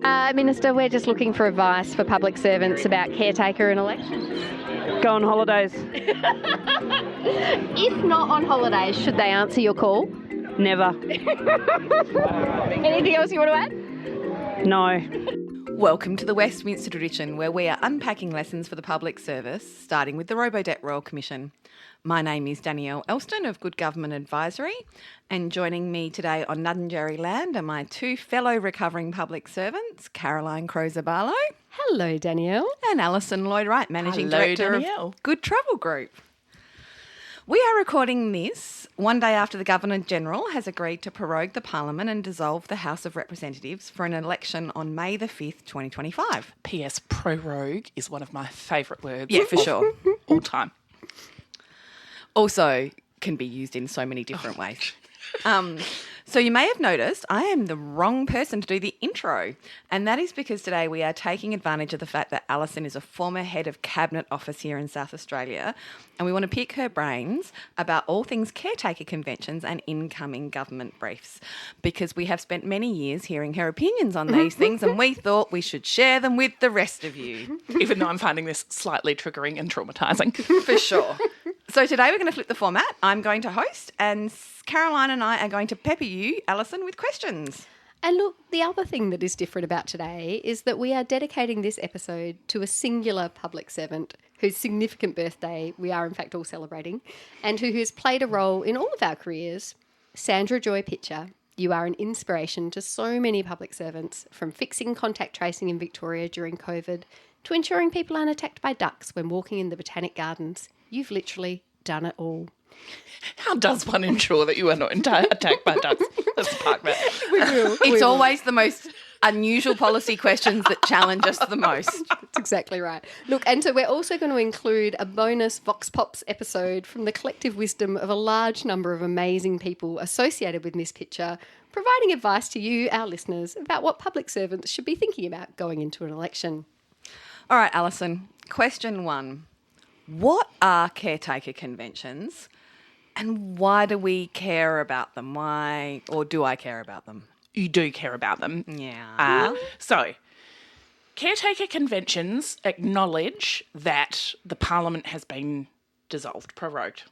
Minister, we're just looking for advice for public servants about caretaker and elections. Go on holidays. If not on holidays, should they answer your call? Never. Anything else you want to add? No. Welcome to the Westminster Tradition, where we are unpacking lessons for the public service, starting with the Robodebt Royal Commission. My name is Danielle Elston of Good Government Advisory, and joining me today on Nuddenjerry Land are my two fellow recovering public servants, Caroline Crozer-Barlow. Hello, Danielle. And Alison Lloyd-Wright, Managing Director of Good Travel Group. We are recording this one day after the Governor-General has agreed to prorogue the Parliament and dissolve the House of Representatives for an election on May the 5th, 2025. P.S. Prorogue is one of my favourite words. Yeah, for sure. All time. Also can be used in so many different ways. So you may have noticed I am the wrong person to do the intro, and that is because today we are taking advantage of the fact that Alison is a former head of Cabinet Office here in South Australia, and we want to pick her brains about all things caretaker conventions and incoming government briefs, because we have spent many years hearing her opinions on these things, and we thought we should share them with the rest of you. Even though I'm finding this slightly triggering and traumatising. For sure. So today we're going to flip the format. I'm going to host, and Caroline and I are going to pepper you, Alison, with questions. And look, the other thing that is different about today is that we are dedicating this episode to a singular public servant whose significant birthday we are in fact all celebrating, and who has played a role in all of our careers. Sandra Joy Pitcher, you are an inspiration to so many public servants, from fixing contact tracing in Victoria during COVID to ensuring people aren't attacked by ducks when walking in the Botanic Gardens. You've literally done it all. How does one ensure that you are not attacked by ducks? Let's park that. It's always the most unusual policy questions that challenge us the most. That's exactly right. Look, and so we're also going to include a bonus Vox Pops episode from the collective wisdom of a large number of amazing people associated with Miss Pitcher, providing advice to you, our listeners, about what public servants should be thinking about going into an election. All right, Alison, question one. What are caretaker conventions, and why do we care about them? Why, or do I care about them? You do care about them. Yeah. So, caretaker conventions acknowledge that the Parliament has been dissolved, prorogued.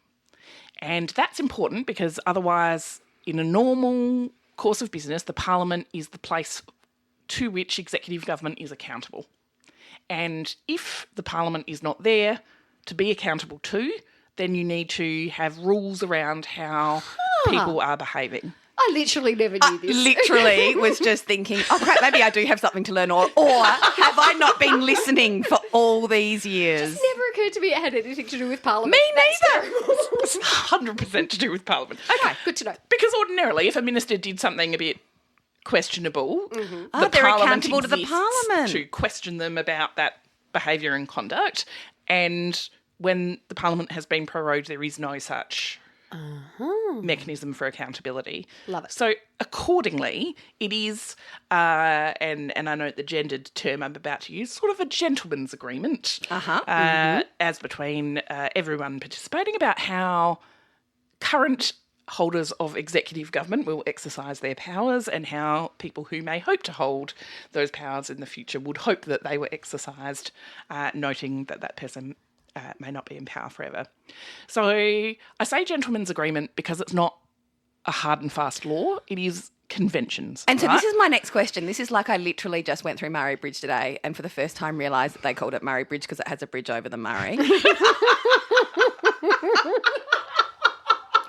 And that's important because otherwise, in a normal course of business, the Parliament is the place to which executive government is accountable. And if the Parliament is not there to be accountable to, then you need to have rules around how people are behaving. I literally never knew this. Literally was just thinking, oh crap, maybe I do have something to learn, or have I not been listening for all these years? It never occurred to me it had anything to do with Parliament. Me neither. It's 100% to do with Parliament. Okay, good to know. Because ordinarily, if a minister did something a bit questionable, the they're Parliament accountable to the exists Parliament. to question them about that behaviour and conduct. And when the Parliament has been prorogued, there is no such mechanism for accountability. Love it. So accordingly, it is, and I note the gendered term I'm about to use, sort of a gentleman's agreement as between everyone participating about how current holders of executive government will exercise their powers, and how people who may hope to hold those powers in the future would hope that they were exercised, noting that that person may not be in power forever. So I say gentleman's agreement because it's not a hard and fast law. It is conventions. And so right? this is my next question. This is like I literally just went through Murray Bridge today, and for the first time realised that they called it Murray Bridge because it has a bridge over the Murray.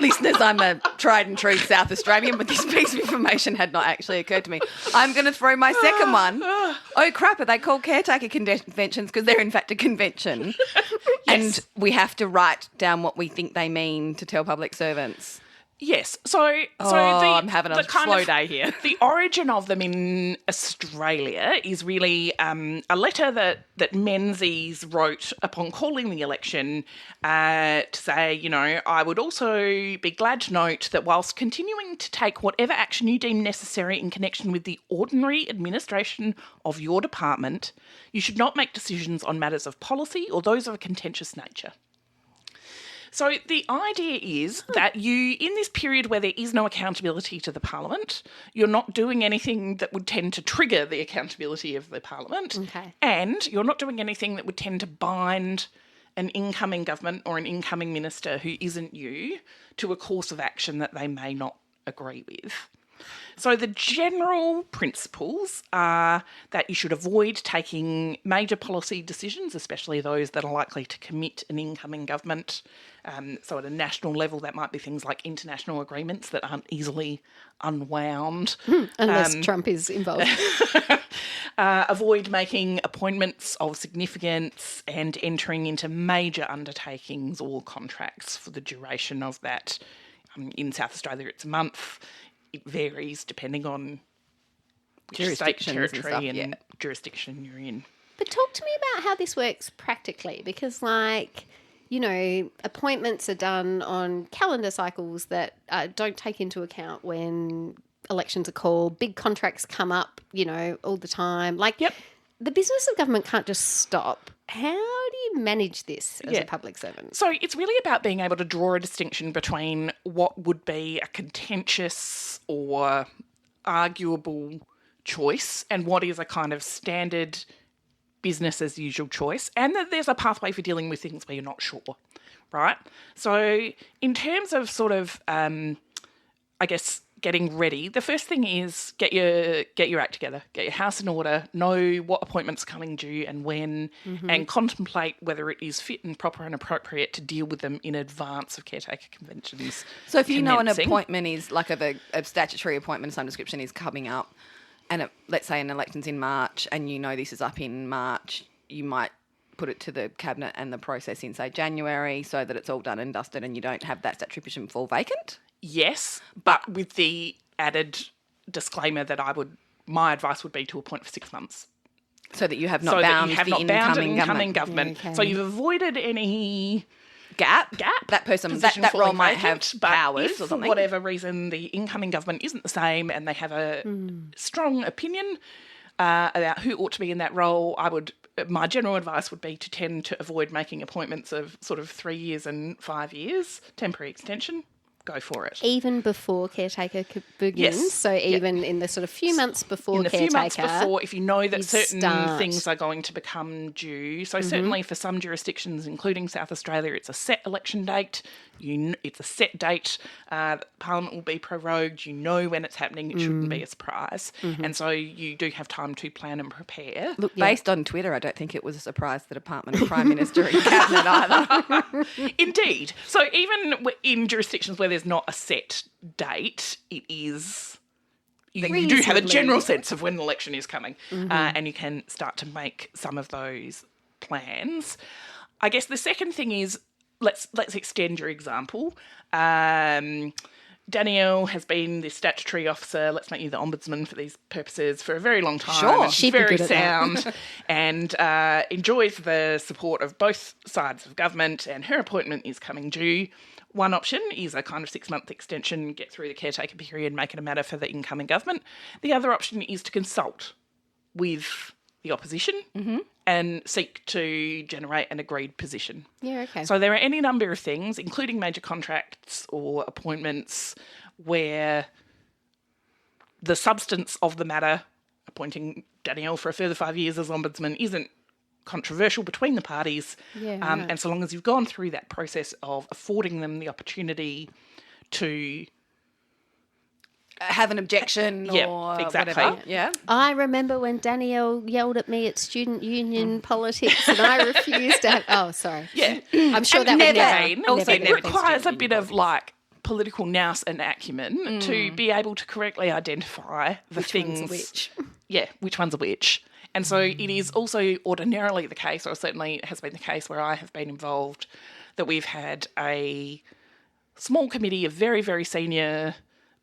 Listeners, I'm a tried and true South Australian, but this piece of information had not actually occurred to me. I'm going to throw my second one. Oh, crap, are they called caretaker conventions because they're in fact a convention? Yes. And we have to write down what we think they mean to tell public servants. Yes. So I'm having a slow day here. The origin of them in Australia is really a letter that Menzies wrote upon calling the election to say, you know, I would also be glad to note that whilst continuing to take whatever action you deem necessary in connection with the ordinary administration of your department, you should not make decisions on matters of policy or those of a contentious nature. So the idea is that you, in this period where there is no accountability to the Parliament, you're not doing anything that would tend to trigger the accountability of the Parliament, and you're not doing anything that would tend to bind an incoming government or an incoming minister who isn't you to a course of action that they may not agree with. So the general principles are that you should avoid taking major policy decisions, especially those that are likely to commit an incoming government. So at a national level, that might be things like international agreements that aren't easily unwound. Unless Trump is involved. Avoid making appointments of significance and entering into major undertakings or contracts for the duration of that. In South Australia, it's a month. It varies depending on which state, territory and jurisdiction you're in. But talk to me about how this works practically, because, like, you know, appointments are done on calendar cycles that don't take into account when elections are called. Big contracts come up, you know, all the time. Like, the business of government can't just stop. How do you manage this as a public servant? So it's really about being able to draw a distinction between what would be a contentious or arguable choice and what is a kind of standard business as usual choice, and that there's a pathway for dealing with things where you're not sure, right? So in terms of sort of, I guess, getting ready, the first thing is get your act together, get your house in order, know what appointments are coming due and when, and contemplate whether it is fit and proper and appropriate to deal with them in advance of Caretaker Conventions. So if you know an appointment is, like a statutory appointment of some description is coming up, and let's say an election's in March and you know this is up in March, you might put it to the Cabinet and the process in, say, January, so that it's all done and dusted and you don't have that statutory position fall vacant? Yes, but with the added disclaimer that my advice would be to appoint for 6 months. So that you have not bound the incoming government. Okay. So you've avoided any gap. That person, that role might have powers or something. For whatever reason, the incoming government isn't the same and they have a strong opinion about who ought to be in that role, my general advice would be to tend to avoid making appointments of sort of 3 years and 5 years, temporary extension. Go for it. Even before Caretaker begins? Yes. So even in the sort of few months before Caretaker? In the few months before, if you know that certain things are going to become due. So certainly for some jurisdictions, including South Australia, it's a set election date. It's a set date. Parliament will be prorogued. You know when it's happening. It shouldn't be a surprise. And so you do have time to plan and prepare. Look, based on Twitter, I don't think it was a surprise that Apartment of Prime Minister in Cabinet either. Indeed. So even in jurisdictions where there's not a set date, it is... You do have a general sense of when the election is coming, and you can start to make some of those plans. I guess the second thing is, let's extend your example. Danielle has been the statutory officer, let's make you the ombudsman for these purposes, for a very long time. Sure. And she's very sound and enjoys the support of both sides of government, and her appointment is coming due. One option is a kind of 6-month extension, get through the caretaker period, make it a matter for the incoming government. The other option is to consult with the opposition and seek to generate an agreed position. Yeah, okay. So there are any number of things, including major contracts or appointments, where the substance of the matter, appointing Danielle for a further 5 years as ombudsman, isn't controversial between the parties. And so long as you've gone through that process of affording them the opportunity to have an objection or whatever. Yeah. I remember when Danielle yelled at me at student union politics and I refused to have... Oh, sorry. Yeah. I'm sure that would never... Also, it requires a bit of, like, political nous and acumen to be able to correctly identify which things... one's which. Yeah, which one's a which. And so it is also ordinarily the case, or certainly has been the case where I have been involved, that we've had a small committee of very, very senior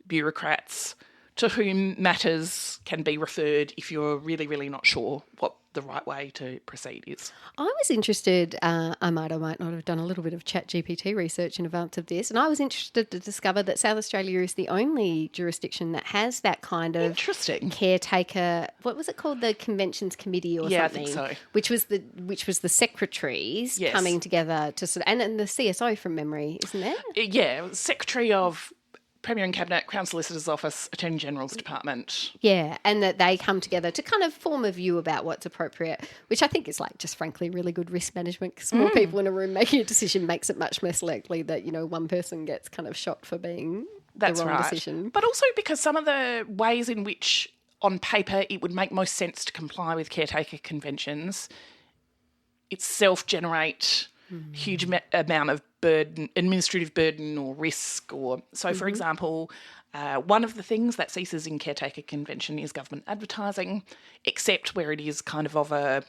bureaucrats to whom matters can be referred if you're really, really not sure what the right way to proceed is. I was interested, I might or might not have done a little bit of ChatGPT research in advance of this, and I was interested to discover that South Australia is the only jurisdiction that has that kind of caretaker, what was it called, the Conventions Committee or something? I think so. Which was the secretaries coming together to sort of, and the CSO from memory, isn't there? Yeah, Secretary of Premier and Cabinet, Crown Solicitor's Office, Attorney General's Department. Yeah, and that they come together to kind of form a view about what's appropriate, which I think is like just frankly really good risk management, because more people in a room making a decision makes it much less likely that, you know, one person gets kind of shot for being the wrong decision. But also because some of the ways in which on paper it would make most sense to comply with caretaker conventions itself generate huge amount of burden, administrative burden or risk. Or so, for example, one of the things that ceases in caretaker convention is government advertising, except where it is kind of a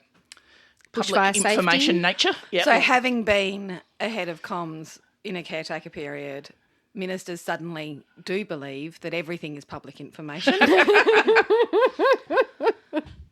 public information nature. Yep. So having been a head of comms in a caretaker period, ministers suddenly do believe that everything is public information.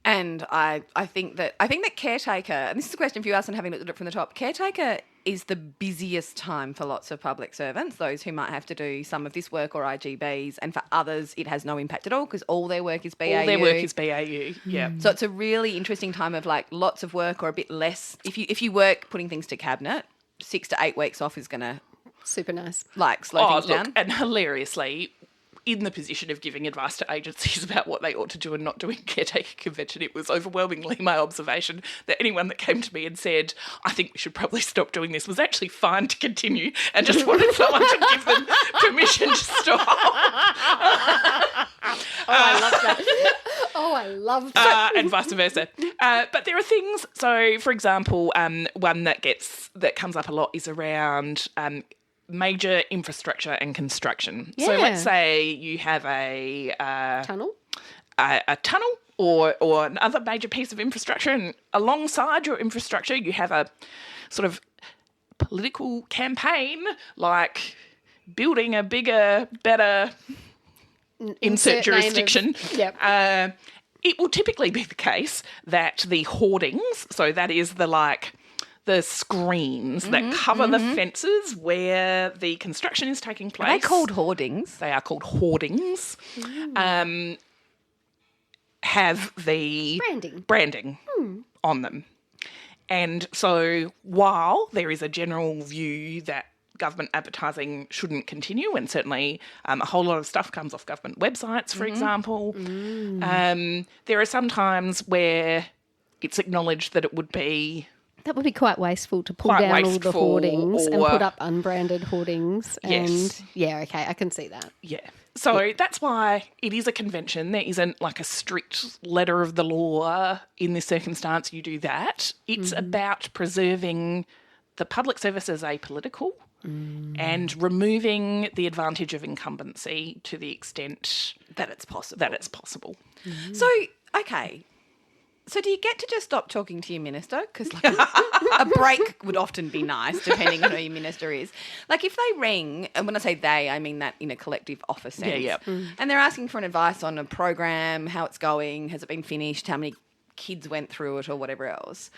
And I think that caretaker, and this is a question for you, Alison, having looked at it from the top, caretaker is the busiest time for lots of public servants, those who might have to do some of this work or IGBs, and for others it has no impact at all because all their work is BAU. All their work is BAU, yeah. So it's a really interesting time of like lots of work or a bit less. If you work putting things to cabinet, 6 to 8 weeks off is going to... Super nice. Like slow things down. And hilariously, in the position of giving advice to agencies about what they ought to do and not do in caretaker convention, it was overwhelmingly my observation that anyone that came to me and said, I think we should probably stop doing this, was actually fine to continue and just wanted someone to give them permission to stop. I love that. I love that. And vice versa. But there are things, so for example, one that comes up a lot is around major infrastructure and construction. Yeah. So let's say you have a Tunnel? A tunnel or another major piece of infrastructure, and alongside your infrastructure you have a sort of political campaign like building a bigger, better insert jurisdiction. It will typically be the case that the hoardings, so that is the screens that cover the fences where the construction is taking place. Are they called hoardings? They are called hoardings. Have the branding on them. And so while there is a general view that government advertising shouldn't continue, and certainly a whole lot of stuff comes off government websites, for example, there are some times where it's acknowledged that it would be... That would be quite wasteful to pull down all the hoardings and put up unbranded hoardings. And yeah, okay, I can see that. Yeah. So that's why it is a convention. There isn't like a strict letter of the law in this circumstance. You do that. It's about preserving the public service as apolitical and removing the advantage of incumbency to the extent that it's possible. So, okay. So do you get to just stop talking to your minister? Because like a break would often be nice, depending on who your minister is. Like if they ring, and when I say they, I mean that in a collective office sense. And they're asking for an advice on a program, how it's going, has it been finished, how many kids went through it, or whatever else.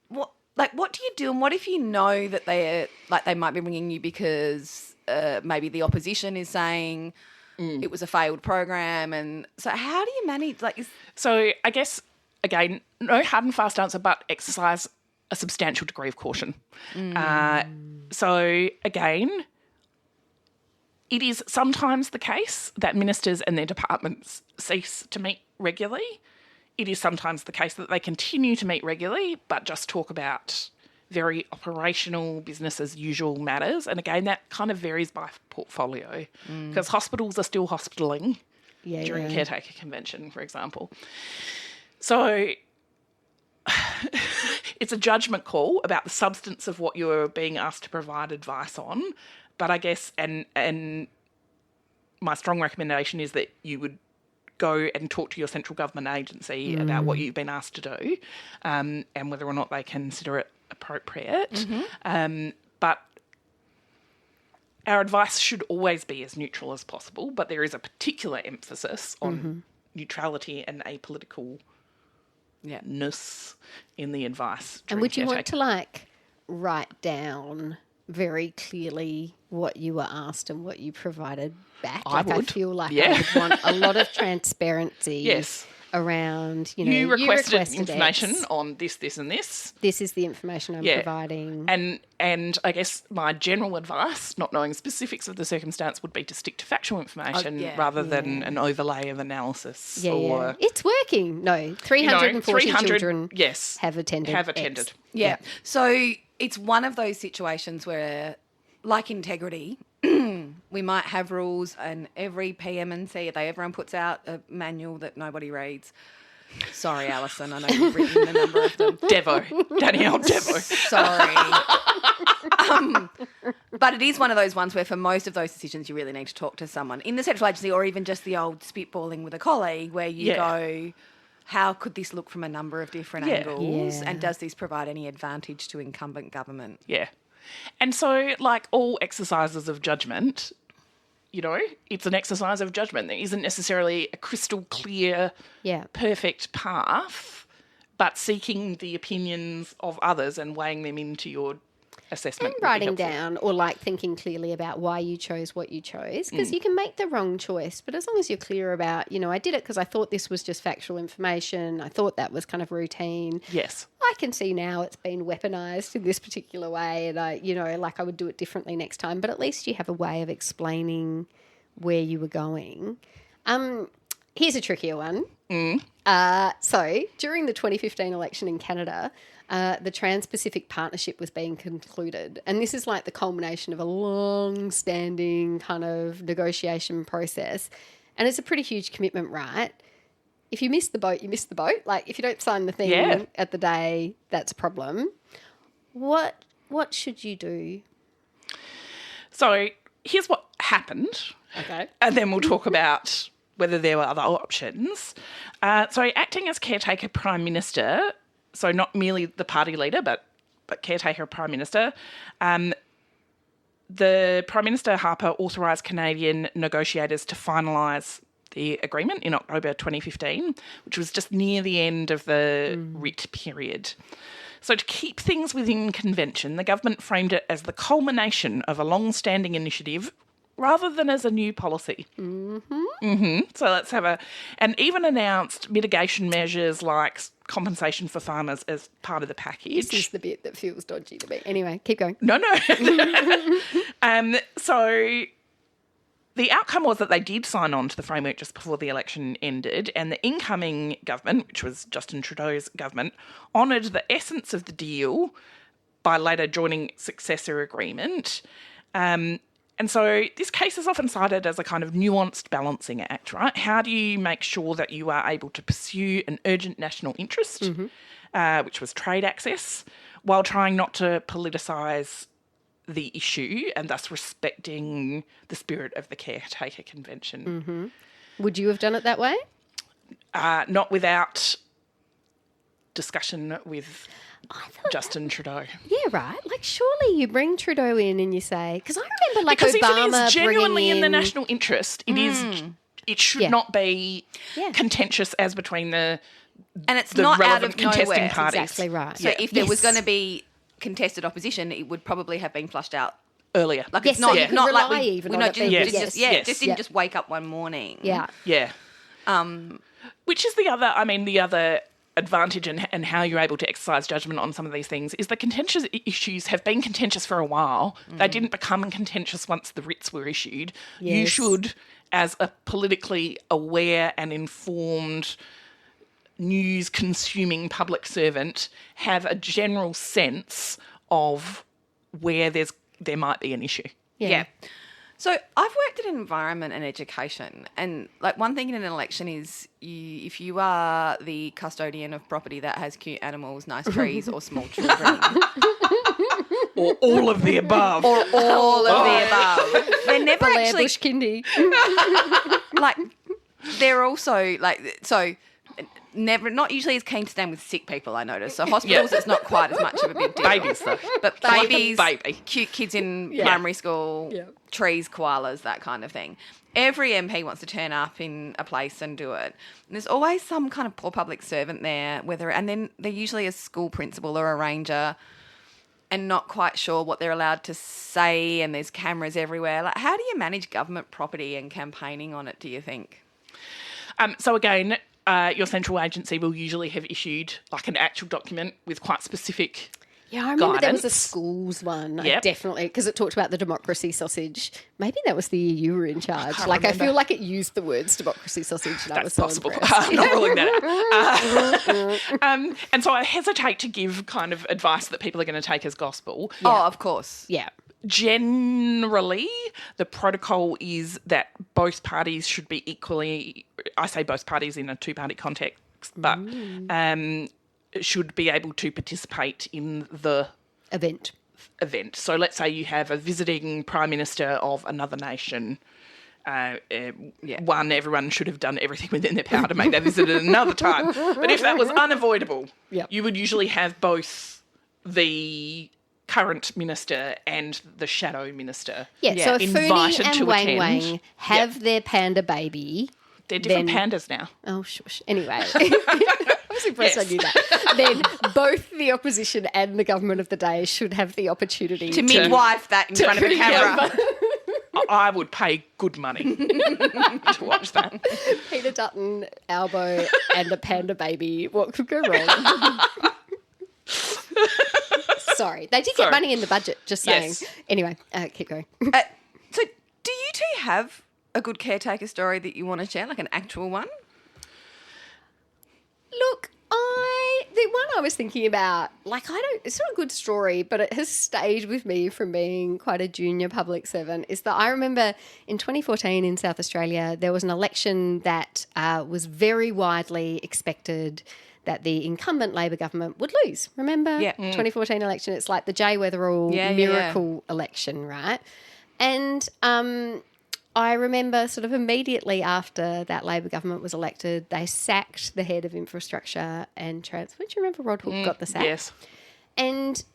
What do you do? And what if you know that they might be ringing you because maybe the opposition is saying it was a failed program, and so how do you manage? So I guess. Again, no hard and fast answer, but exercise a substantial degree of caution. So, again, it is sometimes the case that ministers and their departments cease to meet regularly. It is sometimes the case that they continue to meet regularly, but just talk about very operational, business as usual matters. And again, that kind of varies by portfolio because hospitals are still hospitaling during caretaker convention, for example. So it's a judgment call about the substance of what you're being asked to provide advice on. But I guess, and my strong recommendation is that you would go and talk to your central government agency about what you've been asked to do and whether or not they consider it appropriate. But our advice should always be as neutral as possible, but there is a particular emphasis on neutrality and apoliticalness Yeah. in the advice. And would you want to write down very clearly what you were asked and what you provided back? I would. I feel like Yeah. I would want a lot of transparency. Yes. Around, You requested information X. on this, and this. This is the information I'm providing. And I guess my general advice, not knowing specifics of the circumstance, would be to stick to factual information rather than an overlay of analysis. Yeah. It's working. No, 340 children have attended. X. Yeah. So it's one of those situations where, like integrity, we might have rules, and every PM&C, everyone puts out a manual that nobody reads. Sorry, Alison, I know you've written a number of them. Danielle Devo. Sorry. But it is one of those ones where for most of those decisions you really need to talk to someone in the central agency, or even just the old spitballing with a colleague where you go, how could this look from a number of different angles, and does this provide any advantage to incumbent government? Yeah. And so, like all exercises of judgment, it's an exercise of judgment. There isn't necessarily a crystal clear, perfect path, but seeking the opinions of others and weighing them into your assessment. And writing down or thinking clearly about why you chose what you chose, because you can make the wrong choice, but as long as you're clear about, I did it because I thought this was just factual information. I thought that was kind of routine. Yes. I can see now it's been weaponised in this particular way, and I would do it differently next time, but at least you have a way of explaining where you were going. Here's a trickier one. So during the 2015 election in Canada, the Trans-Pacific Partnership was being concluded. And this is the culmination of a long-standing kind of negotiation process. And it's a pretty huge commitment, right? If you miss the boat, you miss the boat. If you don't sign the thing at the day, that's a problem. What should you do? So here's what happened. Okay. And then we'll talk about whether there were other options. So acting as Caretaker Prime Minister, so not merely the party leader, but Caretaker Prime Minister, the Prime Minister Harper authorised Canadian negotiators to finalise the agreement in October 2015, which was just near the end of the writ period. So to keep things within convention, the government framed it as the culmination of a long-standing initiative rather than as a new policy. So let's have and even announced mitigation measures like compensation for farmers as part of the package. This is the bit that feels dodgy to me. Anyway, keep going. No. So the outcome was that they did sign on to the framework just before the election ended, and the incoming government, which was Justin Trudeau's government, honoured the essence of the deal by later joining successor agreement. And so this case is often cited as a kind of nuanced balancing act, right? How do you make sure that you are able to pursue an urgent national interest, which was trade access, while trying not to politicise the issue and thus respecting the spirit of the Caretaker Convention? Would you have done it that way? Not without discussion with Justin Trudeau. Yeah, right. Surely you bring Trudeau in and you say, because I remember because Obama if it is genuinely in the in national interest, it should not be contentious as between the and it's not out of contesting nowhere. parties. Exactly right. So if there was going to be contested opposition, it would probably have been flushed out earlier. It's not, so you could not rely like we even on not it just, being didn't just wake up one morning. Yeah. Which is the other advantage and how you're able to exercise judgment on some of these things is the contentious issues have been contentious for a while. They didn't become contentious once the writs were issued. Yes. You should, as a politically aware and informed news-consuming public servant, have a general sense of where there might be an issue. Yeah. So I've worked in environment and education, and one thing in an election is if you are the custodian of property that has cute animals, nice trees, or small children, or all of the above, they're never actually Bush kindy. they're also so. not usually as keen to stand with sick people, I notice. So hospitals, it's not quite as much of a big deal. Babies, though. But babies, baby. cute kids in primary school, trees, koalas, that kind of thing. Every MP wants to turn up in a place and do it. And there's always some kind of poor public servant there, and then they're usually a school principal or a ranger and not quite sure what they're allowed to say, and there's cameras everywhere. Like, how do you manage government property and campaigning on it, do you think? So again, your central agency will usually have issued like an actual document with quite specific Yeah, I remember there was a guidance. schools one. Yep. Definitely, because it talked about the democracy sausage. Maybe that was the year you were in charge. can't Like, I remember. feel like it used the words democracy sausage, and I was That's so possible. impressed. I'm not ruling that out. And so I hesitate to give kind of advice that people are going to take as gospel. Oh, of course. Yeah. Generally, the protocol is that both parties should be equally, I say both parties in a two-party context, but should be able to participate in the Event. event. So let's say you have a visiting Prime Minister of another nation. One, everyone should have done everything within their power to make that visit at another time. But if that was unavoidable, Yep. you would usually have both the current minister and the shadow minister Yeah, so if invited Foodie to and Wang attend. Wang have their panda baby... They're different then- pandas now. Oh, shush. Anyway, I was impressed I knew that. Then both the opposition and the government of the day should have the opportunity To midwife that in front of a camera. I would pay good money to watch that. Peter Dutton, Albo, and a panda baby. What could go wrong? Sorry. They did get Sorry. money in the budget, just saying. Yes. Anyway, keep going. So do you two have a good caretaker story that you want to share, like an actual one? Look, the one I was thinking about, it's not a good story, but it has stayed with me from being quite a junior public servant, is that I remember in 2014 in South Australia, there was an election that was very widely expected that the incumbent Labor government would lose. Remember? Yeah. 2014 election, it's like the Jay Weatherall miracle election, right? And I remember sort of immediately after that Labor government was elected, they sacked the head of infrastructure and transport. Do you remember Rod Hook got the sack? Yes. And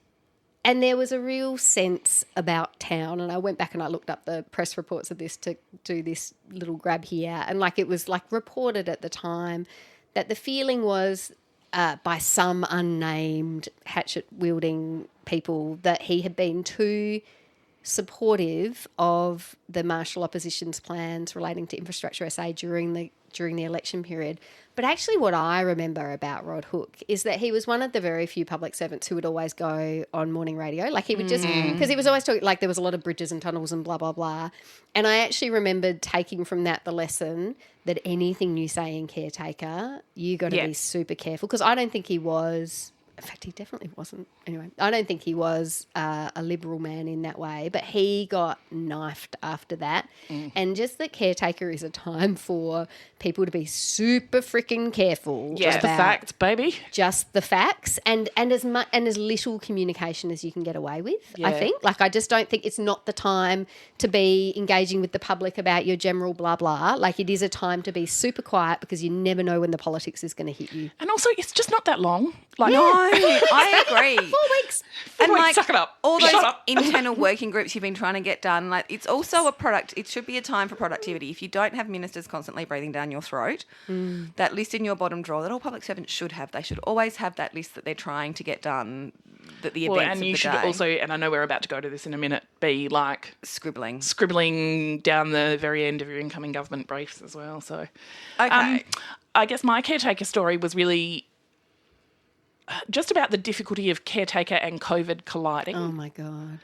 there was a real sense about town, and I went back and I looked up the press reports of this to do this little grab here, and it was reported at the time that the feeling was by some unnamed hatchet-wielding people that he had been too supportive of the Marshall opposition's plans relating to Infrastructure SA during the election period. But actually what I remember about Rod Hook is that he was one of the very few public servants who would always go on morning radio. Like he would just, because he was always talking, there was a lot of bridges and tunnels and blah, blah, blah. And I actually remembered taking from that the lesson that anything you say in caretaker, you got to be super careful. Because I don't think he was... In fact, he definitely wasn't. Anyway, I don't think he was a liberal man in that way, but he got knifed after that. And just that caretaker is a time for people to be super freaking careful. Just the about facts, baby. just the facts and as much and as little communication as you can get away with. I Yeah. think. I just don't think it's not the time to be engaging with the public about your general blah blah. It is a time to be super quiet because you never know when the politics is going to hit you. And also, it's just not that long. No, I agree. 4 weeks. And suck it up. All Shut those up. internal working groups you've been trying to get done, it's also it should be a time for productivity. If you don't have ministers constantly breathing down your throat, that list in your bottom drawer that all public servants should have, they should always have that list that they're trying to get done, that the events And of you the should day. also, and I know we're about to go to this in a minute, be Scribbling. down the very end of your incoming government briefs as well. So, Okay. I guess my caretaker story was really just about the difficulty of caretaker and COVID colliding. Oh my God.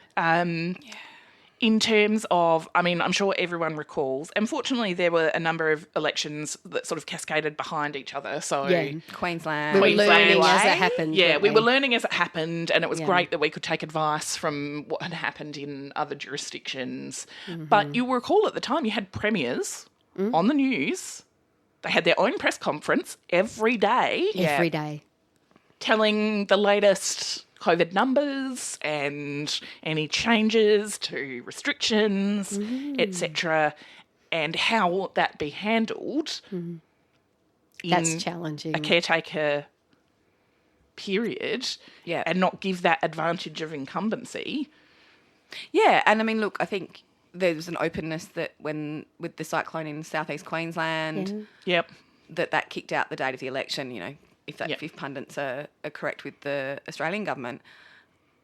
In terms of, I'm sure everyone recalls, unfortunately there were a number of elections that sort of cascaded behind each other. So Yeah. Queensland. We were Queensland learning as way. it happened. Yeah, weren't we were learning as it happened, and it was Yeah. great that we could take advice from what had happened in other jurisdictions. Mm-hmm. But you recall at the time you had premiers on the news. They had their own press conference every day Every day. telling the latest COVID numbers and any changes to restrictions, etc., and how that be handled. That's challenging. a caretaker period and not give that advantage of incumbency. Yeah, and I mean, look, I think there was an openness that with the cyclone in southeast Queensland, that kicked out the date of the election, if pundits are correct with the Australian government.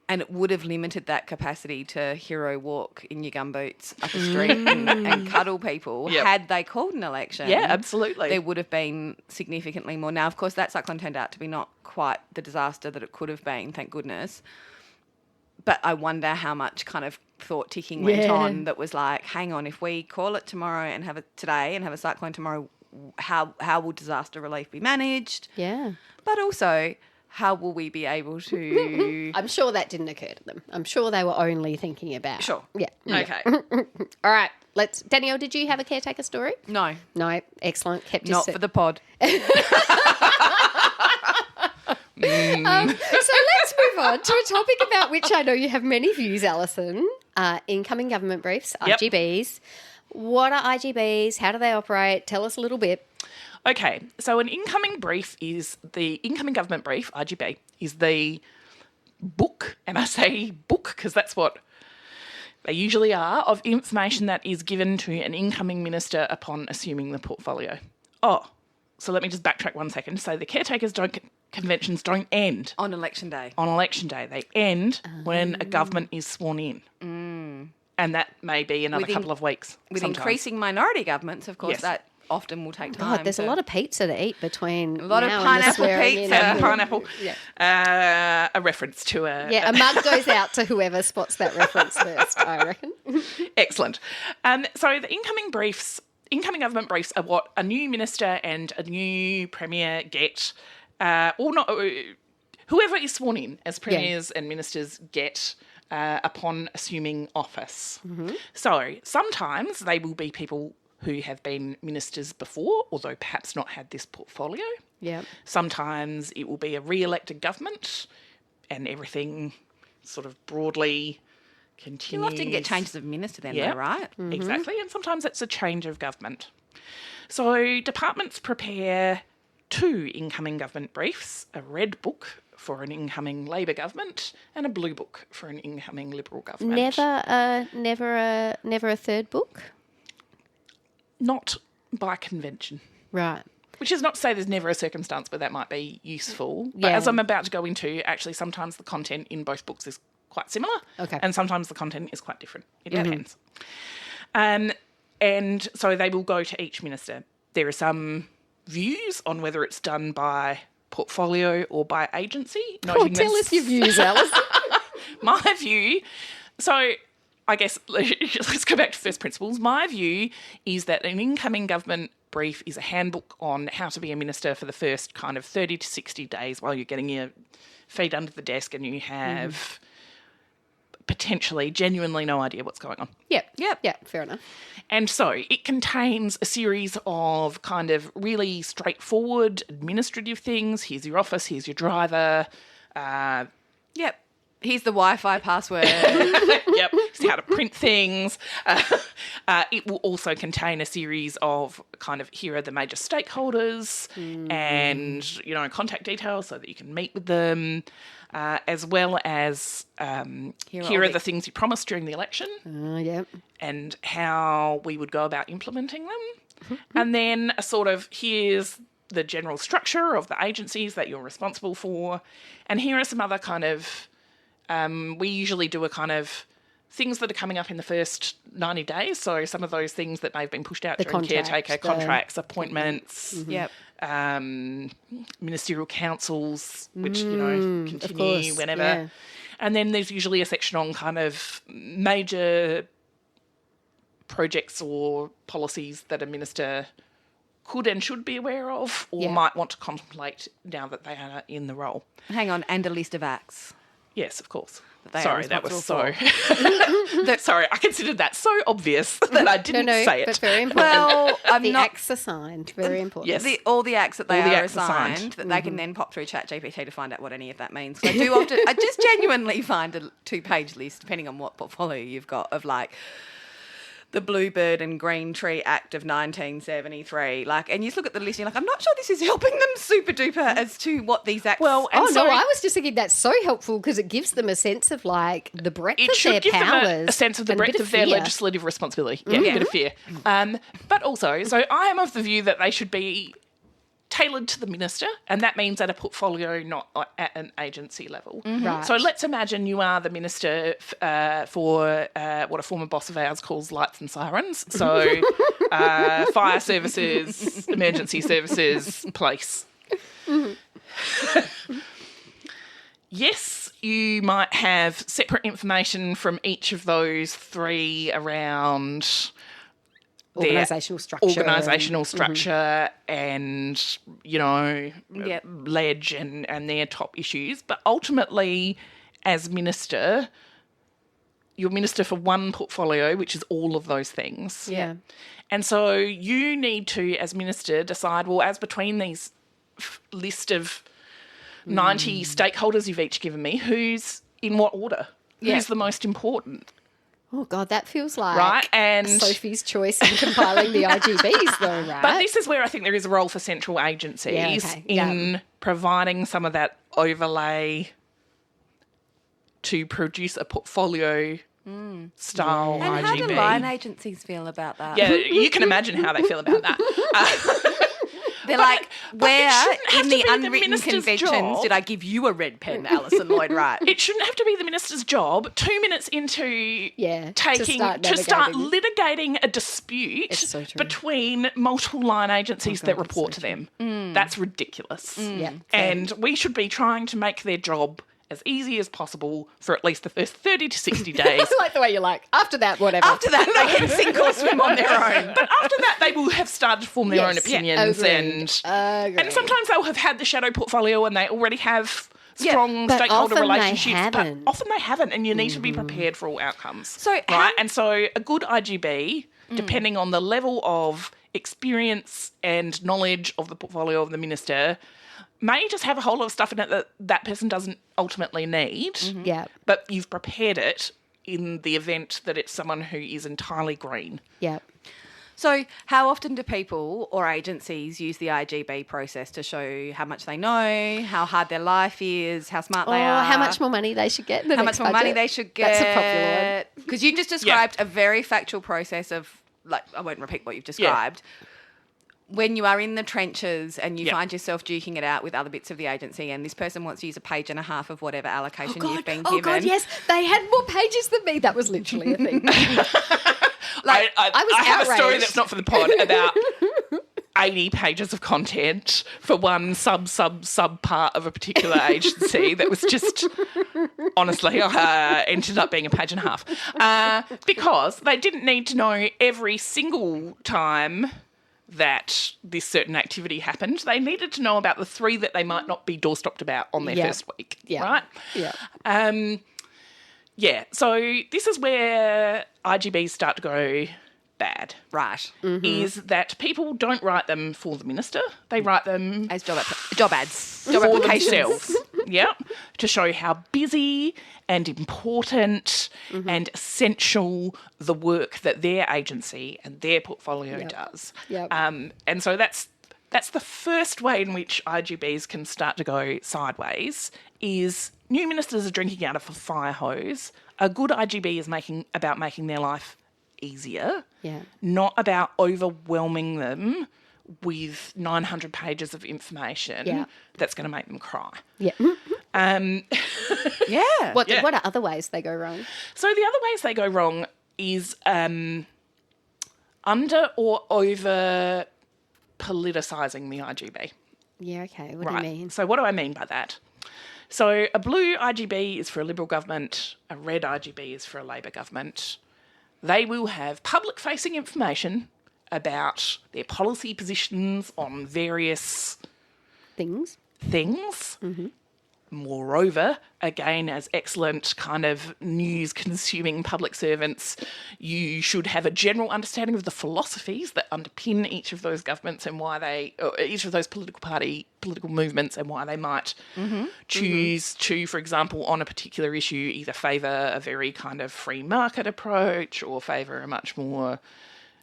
And it would have limited that capacity to hero walk in your gumboots up a street and cuddle people. Had they called an election. Yeah, absolutely. There would have been significantly more. Now, of course, that cyclone turned out to be not quite the disaster that it could have been, thank goodness. But I wonder how much kind of thought ticking went on that was like, hang on, if we call it tomorrow and have it today and have a cyclone tomorrow, how will disaster relief be managed? Yeah. But also, how will we be able to... I'm sure that didn't occur to them. I'm sure they were only thinking about... Sure. Yeah. Okay. All right. Danielle, did you have a caretaker story? No. No. Excellent. Kept Not for the pod. So let's move on to a topic about which I know you have many views, Alison. Incoming government briefs, IGBs. What are IGBs? How do they operate? Tell us a little bit. Okay, so an incoming brief is the incoming government brief, IGB, is the book, and I say book because that's what they usually are, of information that is given to an incoming minister upon assuming the portfolio. Oh, so let me just backtrack 1 second. So the caretakers conventions don't end On election day. on election day. They end when a government is sworn in. And that may be another couple of weeks. With sometimes. increasing minority governments, of course, Yes. that often will take time. God, there's a lot of pizza to eat between A lot of now and the pineapple swearing in. pizza. And pineapple. Yeah. A reference to a... Yeah, a mug goes out to whoever spots that reference first, I reckon. Excellent. So the incoming government briefs are what a new minister and a new premier get, or not, whoever is sworn in as premiers and ministers get upon assuming office. So sometimes they will be people who have been ministers before, although perhaps not had this portfolio. Yeah. Sometimes it will be a re-elected government and everything sort of broadly continues. You'll often get changes of minister then, though, right? Exactly, and sometimes it's a change of government. So departments prepare 2 incoming government briefs, a red book for an incoming Labor government and a blue book for an incoming Liberal government. Never a third book? Not by convention. Right. Which is not to say there's never a circumstance where that might be useful. But as I'm about to go into, actually sometimes the content in both books is quite similar. Okay. And sometimes the content is quite different. It depends. And so they will go to each minister. There are some views on whether it's done by portfolio or by agency. Tell us your views, Alison. My view... So I guess let's go back to first principles. My view is that an incoming government brief is a handbook on how to be a minister for the first kind of 30 to 60 days while you're getting your feet under the desk and you have potentially genuinely no idea what's going on. Yeah, fair enough. And so it contains a series of kind of really straightforward administrative things. Here's your office, here's your driver. Here's the Wi-Fi password. It's how to print things. It will also contain a series of kind of here are the major stakeholders and, contact details so that you can meet with them, as well as here are the things you promised during the election and how we would go about implementing them. And then a sort of here's the general structure of the agencies that you're responsible for. And here are some other kind of... we usually do a kind of things that are coming up in the first 90 days. So some of those things that may have been pushed out during caretaker contracts, appointments, ministerial councils, which, continue whenever. Yeah. And then there's usually a section on kind of major projects or policies that a minister could and should be aware of or might want to contemplate now that they are in the role. Hang on, and a list of acts. Yes, of course. Sorry, that was so... Sorry, I considered that so obvious that I didn't say it. But very important. Well, acts assigned, very important. Yes. All the acts that they are assigned, that they can then pop through ChatGPT to find out what any of that means. So I just genuinely find a 2-page list, depending on what portfolio you've got, of like the Bluebird and Green Tree Act of 1973. Like, and you just look at the list and you're like, I'm not sure this is helping them super duper as to what these acts... Well, and no, I was just thinking that's so helpful because it gives them a sense of like the breadth it of should their give powers. them a sense of the and breadth bit of their fear. legislative responsibility. Yeah, a bit of fear. But also, so I am of the view that they should be tailored to the minister, and that means at a portfolio, not at an agency level. Right. So let's imagine you are the minister for what a former boss of ours calls lights and sirens. So fire services, emergency services, police. Yes, you might have separate information from each of those three around Organisational structure. And, you know, ledge and their top issues. But ultimately, as minister, you're minister for one portfolio, which is all of those things. Yeah. And so you need to, as minister, decide, well, as between these list of 90 stakeholders you've each given me, who's in what order? Yeah. Who's the most important? Oh, God, that feels like Right, and Sophie's choice in compiling the IGBs, though, right? But this is where I think there is a role for central agencies in providing some of that overlay to produce a portfolio style IGB. And how do line agencies feel about that? Yeah, you can imagine how they feel about that. They're like, where it shouldn't have in to the be unwritten minister's conventions job. did I give you a red pen, Alison Lloyd Wright? It shouldn't have to be the minister's job 2 minutes into to start navigating. litigating a dispute It's so true. between multiple line agencies that report to them. That's ridiculous. Yeah. And we should be trying to make their job as easy as possible for at least the first 30 to 60 days. I like the way you're like, after that, whatever. After that, they can sink or swim on their own. But after that, they will have started to form their own Yes, opinions, agreed. and sometimes they'll have had the shadow portfolio and they already have strong but stakeholder often they relationships. haven't. But often they haven't, and you need to be prepared for all outcomes. So right, and so a good IGB, depending on the level of experience and knowledge of the portfolio of the minister, may just have a whole lot of stuff in it that that person doesn't ultimately need. Yeah. But you've prepared it in the event that it's someone who is entirely green. Yeah. So how often do people or agencies use the IGB process to show how much they know, how hard their life is, how smart they are? How much more money they should get in the how next much more money budget? they should get. That's a popular one. Because you just described a very factual process of, like, I won't repeat what you've described. When you are in the trenches and you find yourself duking it out with other bits of the agency and this person wants to use a page and a half of whatever allocation you've been given. Oh, God, yes. They had more pages than me. That was literally a thing. I have a story outraged. that's not for the pod about 80 pages of content for one sub part of a particular agency that was just, honestly, ended up being a page and a half. Because they didn't need to know every single time that this certain activity happened. They needed to know about the 3 that they might not be doorstopped about on their first week, right? Yeah. So this is where IGBs start to go bad. Right. Is that people don't write them for the minister. They write them As job ads. Job for applications. themselves. To show how busy and important and essential the work that their agency and their portfolio does. Yep. And so that's the first way in which IGBs can start to go sideways is new ministers are drinking out of a fire hose. A good IGB is about making their life easier, not about overwhelming them with 900 pages of information that's going to make them cry. Yeah. What are other ways they go wrong? So the other ways they go wrong is under or over politicising the IGB. Yeah, okay. What do you mean? So what do I mean by that? So a blue IGB is for a Liberal government, a red IGB is for a Labor government. They will have public-facing information about their policy positions on various Things. things. Moreover, again, as excellent kind of news-consuming public servants, you should have a general understanding of the philosophies that underpin each of those governments and each of those political movements and why they might choose to, for example, on a particular issue, either favour a very kind of free market approach or favour a much more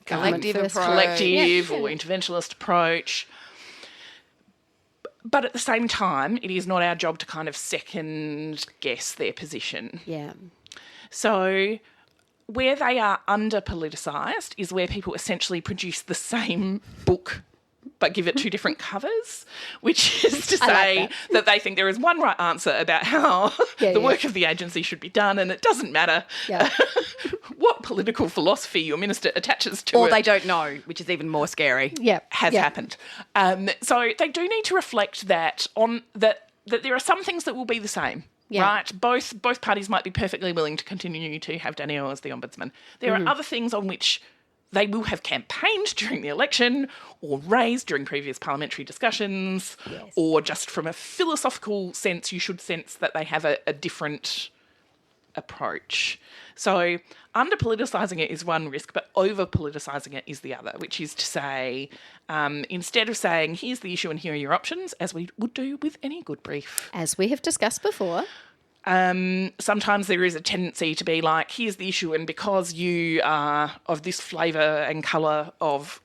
Collective approach. or interventionist approach. But at the same time, it is not our job to kind of second guess their position. Yeah. So where they are under-politicised is where people essentially produce the same book but give it two different covers, which is to say that they think there is one right answer about how the work of the agency should be done, and it doesn't matter what political philosophy your minister attaches to or it. they don't know, which is even more scary. Has happened. So they do need to reflect that there are some things that will be the same. Yeah. Right? Both parties might be perfectly willing to continue to have Danielle as the ombudsman. There are other things on which they will have campaigned during the election or raised during previous parliamentary discussions, or just from a philosophical sense, you should sense that they have a different approach. So under-politicising it is one risk, but over-politicising it is the other, which is to say, instead of saying, here's the issue and here are your options, as we would do with any good brief. As we have discussed before. Sometimes there is a tendency to be like, here's the issue, and because you are of this flavour and colour of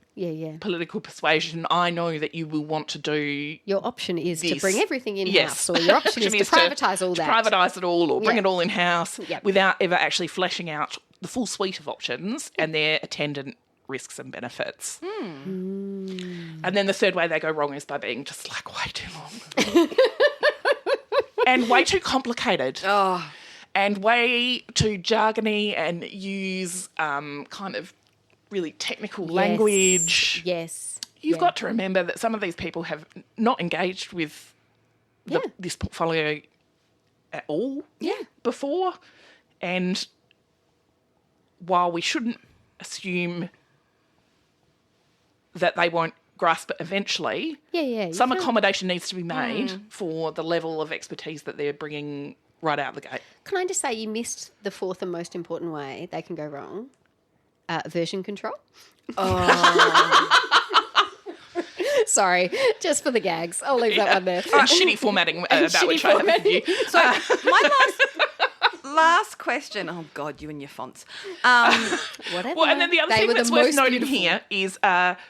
political persuasion, I know that you will want to do your option is this. To bring everything in-house, or your option is to privatise all that. To privatise it all or bring it all in-house without ever actually fleshing out the full suite of options and their attendant risks and benefits. And then the third way they go wrong is by being just like way too long. And way too complicated. And way too jargony and use kind of really technical language. Yes. You've got to remember that some of these people have not engaged with this portfolio at all before. And while we shouldn't assume that they won't grasp it eventually, some accommodation needs to be made for the level of expertise that they're bringing right out the gate. Can I just say you missed the fourth and most important way they can go wrong? Version control. Sorry, just for the gags. I'll leave that one there. Shitty formatting about which I have a view. So my last question. Oh God, you and your fonts. Whatever. Well, and then the other thing that's worth noting here is,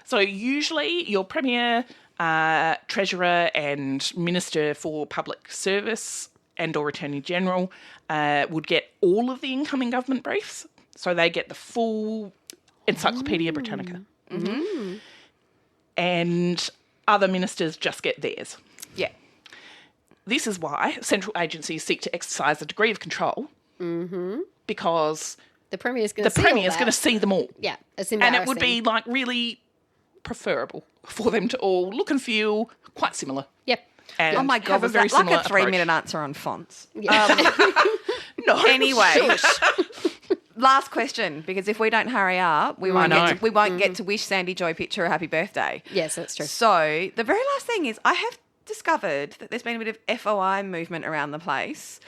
so usually your Premier, Treasurer and Minister for Public Service and or Attorney General would get all of the incoming government briefs. So they get the full Encyclopedia Britannica. And other ministers just get theirs. Yeah. This is why central agencies seek to exercise a degree of control because the Premier's going to see them all. Yeah, it's embarrassing. And it would be like really preferable for them to all look and feel quite similar. Yep. And oh my God, was that like a 3-minute answer on fonts? Yeah. No. Anyway, last question, because if we don't hurry up, we won't get to wish Sandy Joy Pitcher a happy birthday. Yes, that's true. So the very last thing is I have discovered that there's been a bit of FOI movement around the place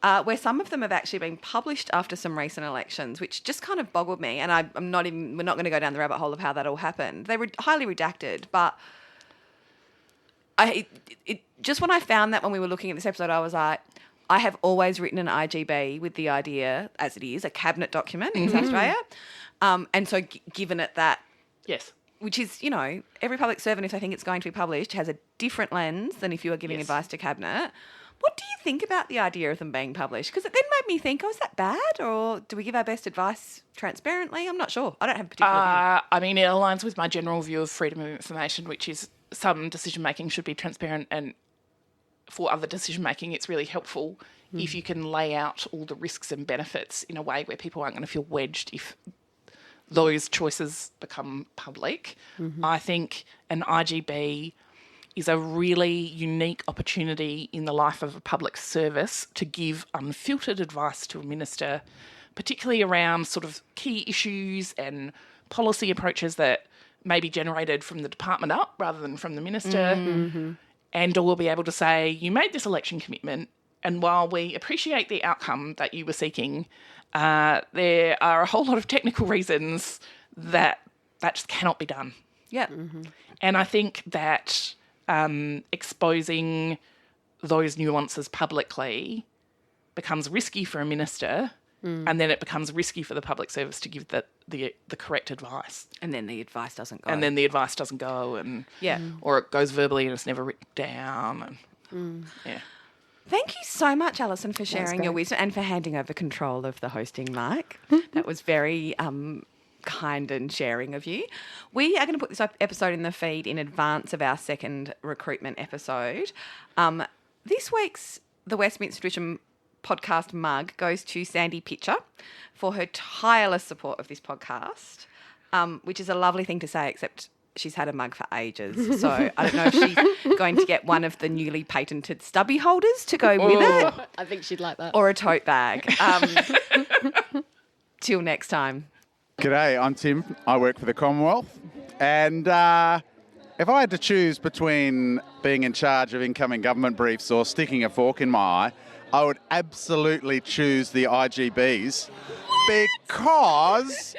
where some of them have actually been published after some recent elections, which just kind of boggled me. And we're not going to go down the rabbit hole of how that all happened. They were highly redacted, but just when I found that when we were looking at this episode, I was like, I have always written an IGB with the idea, as it is, a cabinet document in South Australia. And so given it that... Yes. Which is, every public servant, if they think it's going to be published, has a different lens than if you were giving advice to cabinet. What do you think about the idea of them being published? Because it then made me think, is that bad? Or do we give our best advice transparently? I'm not sure. I don't have a particular view. I mean, it aligns with my general view of freedom of information, which is some decision-making should be transparent, and for other decision-making, it's really helpful if you can lay out all the risks and benefits in a way where people aren't going to feel wedged if those choices become public. I think an IGB is a really unique opportunity in the life of a public service to give unfiltered advice to a minister, particularly around sort of key issues and policy approaches that may be generated from the department up rather than from the minister. and we'll be able to say, you made this election commitment, and while we appreciate the outcome that you were seeking, there are a whole lot of technical reasons that just cannot be done. Yeah. And I think that exposing those nuances publicly becomes risky for a minister, and then it becomes risky for the public service to give the correct advice. And then the advice doesn't go. And or it goes verbally and it's never written down. Yeah. Thank you so much, Alison, for sharing your wisdom and for handing over control of the hosting mic. That was very kind and sharing of you. We are going to put this episode in the feed in advance of our second recruitment episode. This week's The Westminster Edition podcast mug goes to Sandy Pitcher for her tireless support of this podcast, which is a lovely thing to say, except she's had a mug for ages. So I don't know if she's going to get one of the newly patented stubby holders to go with it. I think she'd like that. Or a tote bag. Till next time. G'day, I'm Tim. I work for the Commonwealth. And if I had to choose between being in charge of incoming government briefs or sticking a fork in my eye, I would absolutely choose the IGBs because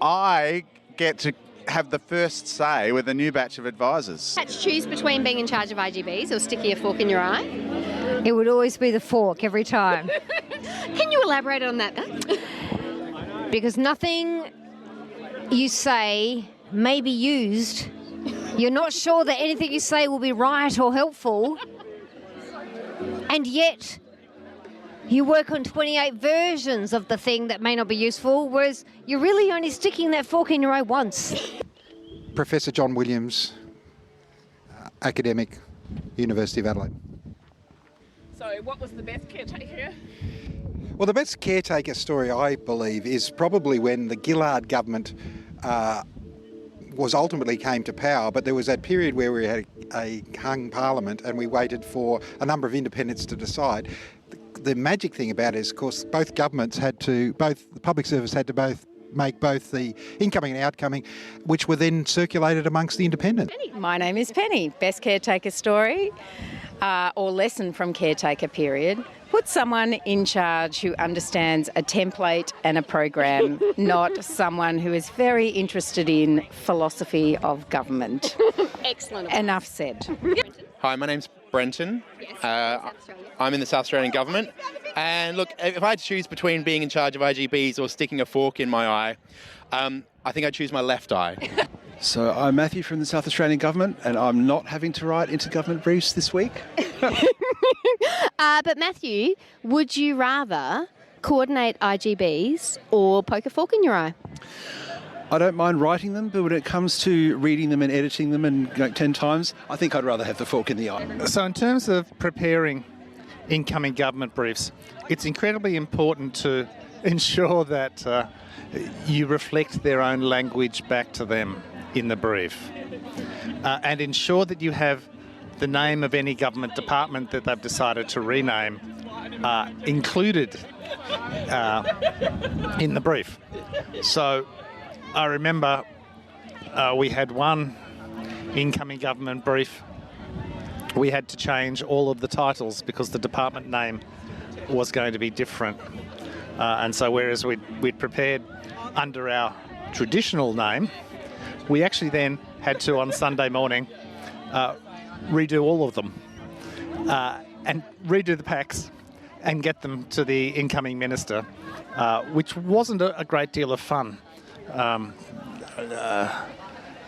I get to have the first say with a new batch of advisors. Had to choose between being in charge of IGBs or sticking a fork in your eye? It would always be the fork every time. Can you elaborate on that? Because nothing you say may be used. You're not sure that anything you say will be right or helpful. And yet you work on 28 versions of the thing that may not be useful, whereas you're really only sticking that fork in your eye once. Professor John Williams, academic, University of Adelaide. So what was the best caretaker? Well, the best caretaker story, I believe, is probably when the Gillard government ultimately came to power, but there was that period where we had a hung parliament and we waited for a number of independents to decide. The magic thing about it is, of course, both the public service had to both make both the incoming and outcoming, which were then circulated amongst the independents. My name is Penny. Best caretaker story or lesson from caretaker period. Put someone in charge who understands a template and a program, not someone who is very interested in philosophy of government. Excellent. Enough said. Hi, my name's Brenton. Yes, I'm in the South Australian government. And look, if I had to choose between being in charge of IGBs or sticking a fork in my eye, I think I'd choose my left eye. So I'm Matthew from the South Australian government, and I'm not having to write intergovernment briefs this week. But Matthew, would you rather coordinate IGBs or poke a fork in your eye? I don't mind writing them, but when it comes to reading them and editing them and 10 times, I think I'd rather have the fork in the eye. So in terms of preparing incoming government briefs, it's incredibly important to ensure that you reflect their own language back to them in the brief, and ensure that you have the name of any government department that they've decided to rename included in the brief. So I remember we had one incoming government brief. We had to change all of the titles because the department name was going to be different. And so whereas we'd prepared under our traditional name, we actually then had to, on Sunday morning, redo all of them and redo the packs and get them to the incoming minister, which wasn't a great deal of fun.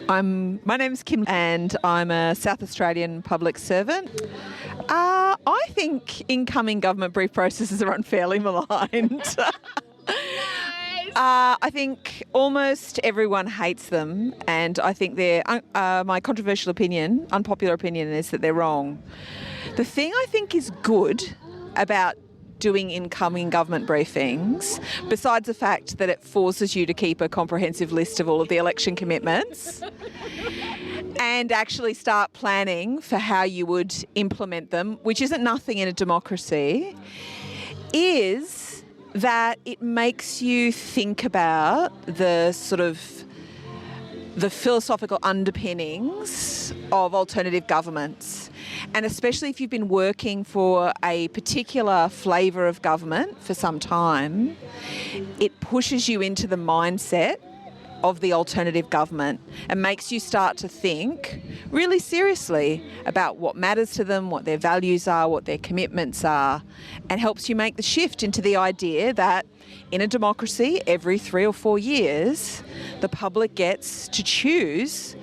My name's Kim and I'm a South Australian public servant. I think incoming government brief processes are unfairly maligned. I think almost everyone hates them, and I think they're, my controversial opinion, unpopular opinion, is that they're wrong. The thing I think is good about doing incoming government briefings, besides the fact that it forces you to keep a comprehensive list of all of the election commitments and actually start planning for how you would implement them, which isn't nothing in a democracy, is that it makes you think about the sort of the philosophical underpinnings of alternative governments. And especially if you've been working for a particular flavour of government for some time, it pushes you into the mindset of the alternative government and makes you start to think really seriously about what matters to them, what their values are, what their commitments are, and helps you make the shift into the idea that in a democracy, every 3 or 4 years, the public gets to choose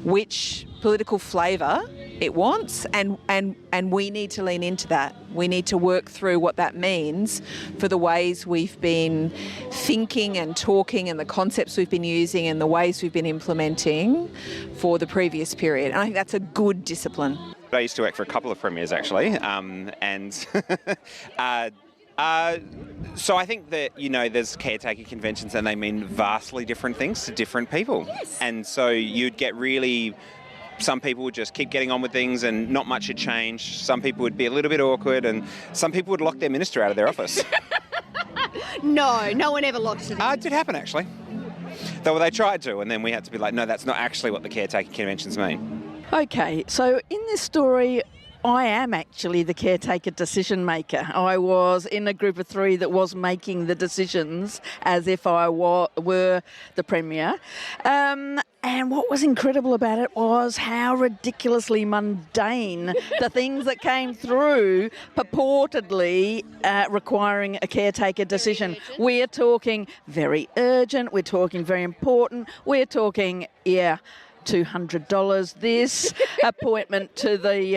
which political flavour it wants, and we need to lean into that. We need to work through what that means for the ways we've been thinking and talking and the concepts we've been using and the ways we've been implementing for the previous period. And I think that's a good discipline. I used to work for a couple of premiers actually, so I think that, there's caretaker conventions and they mean vastly different things to different people. Yes. And so you'd get really... Some people would just keep getting on with things and not much had changed. Some people would be a little bit awkward and some people would lock their minister out of their office. No one ever locks it in. It did happen, actually. Though they tried to, and then we had to be like, no, that's not actually what the caretaker conventions mean. Okay, so in this story, I am actually the caretaker decision maker. I was in a group of 3 that was making the decisions as if I were the Premier. And what was incredible about it was how ridiculously mundane the things that came through purportedly requiring a caretaker decision. We're talking very urgent, we're talking very important, we're talking, $200 this appointment to the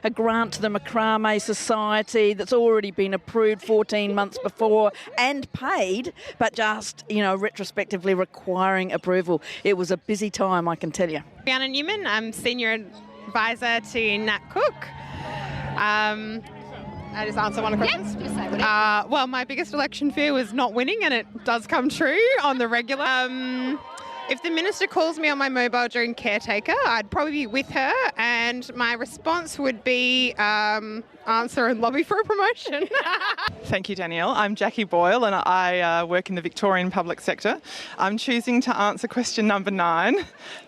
a grant to the Macrame Society that's already been approved 14 months before and paid, but just retrospectively requiring approval. It was a busy time, I can tell you. Brianna Newman, I'm senior advisor to Nat Cook. I just answer one of the questions? Yes, just say whatever. Well, my biggest election fear was not winning, and it does come true on the regular. If the minister calls me on my mobile during caretaker, I'd probably be with her, and my response would be answer and lobby for a promotion. Thank you, Danielle. I'm Jackie Boyle and I work in the Victorian public sector. I'm choosing to answer question number 9.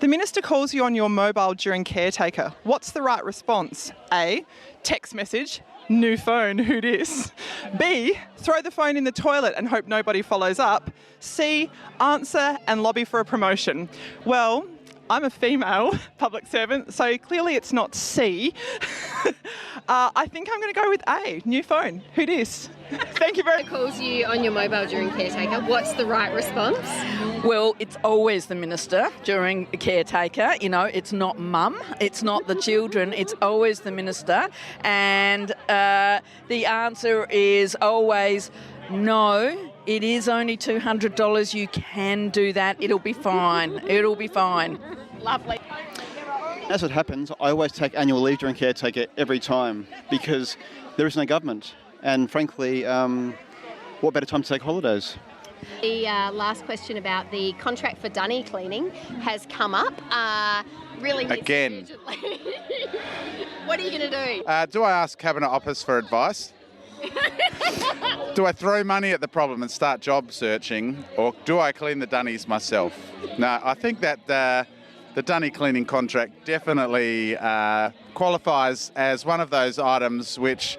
The minister calls you on your mobile during caretaker. What's the right response? A, text message. New phone, who dis? B, throw the phone in the toilet and hope nobody follows up. C, answer and lobby for a promotion. Well, I'm a female public servant, so clearly it's not C. I think I'm going to go with A, new phone, who dis? Thank you very much. Calls you on your mobile during caretaker. What's the right response? Well, it's always the minister during caretaker. It's not mum, it's not the children, it's always the minister. And the answer is always no. It is only $200. You can do that. It'll be fine. It'll be fine. Lovely. As it happens, I always take annual leave during caretaker every time because there is no government. And frankly, what better time to take holidays? The last question about the contract for dunny cleaning has come up. Really again. What are you going to do? Do I ask Cabinet Office for advice? Do I throw money at the problem and start job searching, or do I clean the dunnies myself? No, I think that the dunny cleaning contract definitely qualifies as one of those items which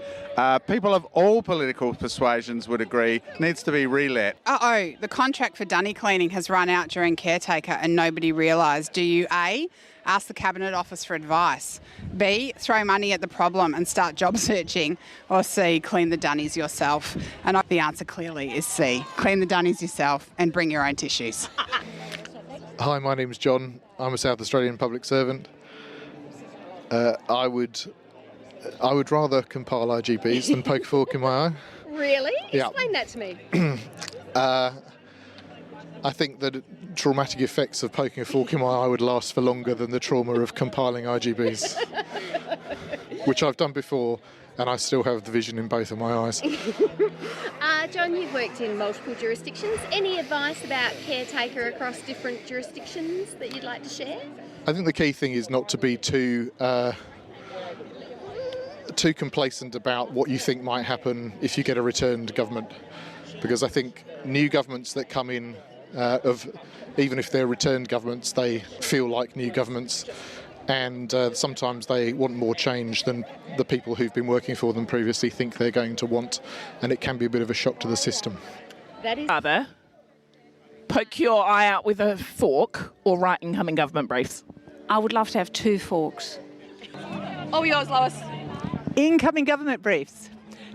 people of all political persuasions would agree needs to be relet. The contract for dunny cleaning has run out during caretaker and nobody realised. Do you A, ask the Cabinet Office for advice, B, throw money at the problem and start job searching, or C, clean the dunnies yourself? And the answer clearly is C, clean the dunnies yourself and bring your own tissues. Hi, my name's John. I'm a South Australian public servant. I would rather compile IGBs than poke a fork in my eye. Really? Yeah. Explain that to me. I think that traumatic effects of poking a fork in my eye would last for longer than the trauma of compiling IGBs, which I've done before, and I still have the vision in both of my eyes. John, you've worked in multiple jurisdictions. Any advice about caretaker across different jurisdictions that you'd like to share? I think the key thing is not to be too complacent about what you think might happen if you get a returned government, because I think new governments that come in even if they're returned governments, they feel like new governments, and sometimes they want more change than the people who've been working for them previously think they're going to want, and it can be a bit of a shock to the system. That is rather poke your eye out with a fork or write incoming government briefs. I would love to have 2 forks. Oh, yours, Lois. Incoming government briefs.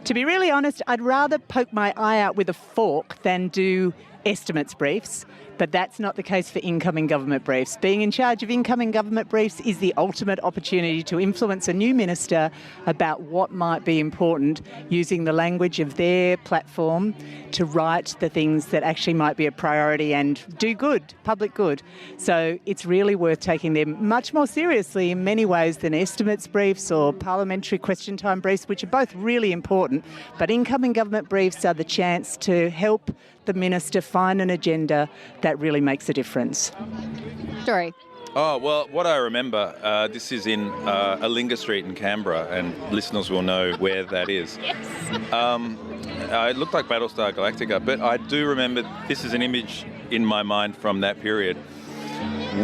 To be really honest, I'd rather poke my eye out with a fork than do estimates briefs, but that's not the case for incoming government briefs. Being in charge of incoming government briefs is the ultimate opportunity to influence a new minister about what might be important, using the language of their platform to write the things that actually might be a priority and do good, public good. So it's really worth taking them much more seriously in many ways than estimates briefs or parliamentary question time briefs, which are both really important. But incoming government briefs are the chance to help the minister find an agenda that really makes a difference. Story. Oh, well, what I remember, this is in Alinga Street in Canberra, and listeners will know where that is. Yes. It looked like Battlestar Galactica, but I do remember this is an image in my mind from that period.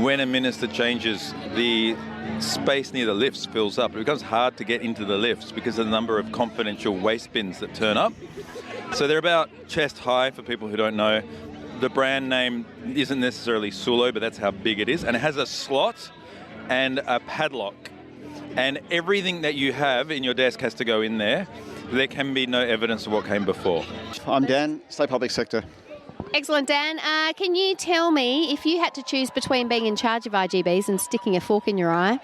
When a minister changes, the space near the lifts fills up. It becomes hard to get into the lifts because of the number of confidential waste bins that turn up. So they're about chest high for people who don't know. The brand name isn't necessarily Sulo, but that's how big it is. And it has a slot and a padlock. And everything that you have in your desk has to go in there. There can be no evidence of what came before. I'm Dan, State Public Sector. Excellent, Dan. Can you tell me, if you had to choose between being in charge of IGBs and sticking a fork in your eye?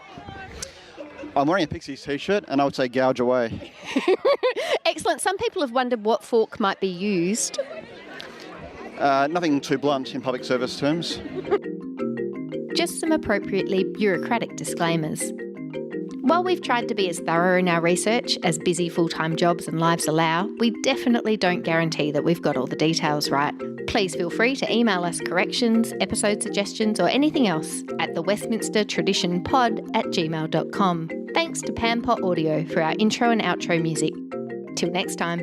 I'm wearing a Pixies t-shirt and I would say gouge away. Excellent. Some people have wondered what fork might be used. Nothing too blunt in public service terms. Just some appropriately bureaucratic disclaimers. While we've tried to be as thorough in our research as busy full-time jobs and lives allow, we definitely don't guarantee that we've got all the details right. Please feel free to email us corrections, episode suggestions or anything else at thewestminstertraditionpod@gmail.com. Thanks to Pampot Audio for our intro and outro music. Till next time.